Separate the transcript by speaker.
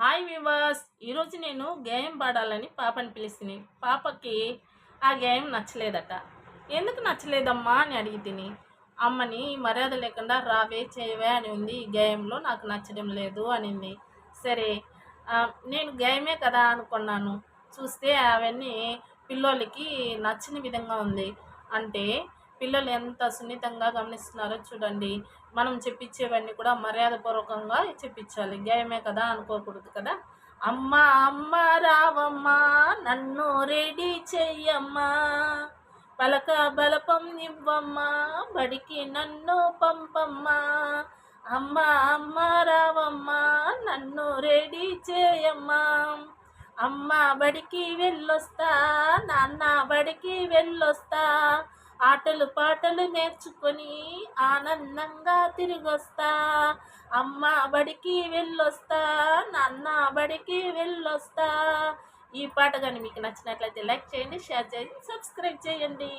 Speaker 1: Hi వివాస్, ఈరోజు నేను గేయం పాడాలని పాపని పిలిచిని. పాపకి ఆ గేయం నచ్చలేదట. ఎందుకు నచ్చలేదమ్మా అని అడిగి తిని అమ్మని మర్యాద లేకుండా రావే చేయవే అని ఉంది. ఈ గేయంలో నాకు నచ్చడం లేదు అనింది. సరే, నేను గేయమే కదా అనుకున్నాను. చూస్తే అవన్నీ పిల్లోళ్ళకి నచ్చని విధంగా ఉంది. అంటే పిల్లలు ఎంత సున్నితంగా గమనిస్తున్నారో చూడండి. మనం చెప్పించేవన్నీ కూడా మర్యాదపూర్వకంగా చెప్పించాలి. గేయమే కదా అనుకోకూడదు కదా. అమ్మ అమ్మ రావమ్మా, నన్ను రెడీ చెయ్యమ్మా, పలక బలపం ఇవ్వమ్మా, బడికి నన్ను పంపమ్మా. అమ్మ అమ్మ రావమ్మా, నన్ను రెడీ చేయమ్మా, అమ్మ బడికి వెళ్ళొస్తా, నాన్న బడికి వెళ్ళొస్తా, ఆటలు పాటలు నేర్చుకొని ఆనందంగా తిరిగొస్తా. అమ్మ బడికి వెళ్ళొస్తా, నాన్న బడికి వెళ్ళొస్తా. ఈ పాట కానీ మీకు నచ్చినట్లయితే లైక్ చేయండి, షేర్ చేయండి, సబ్స్క్రైబ్ చేయండి.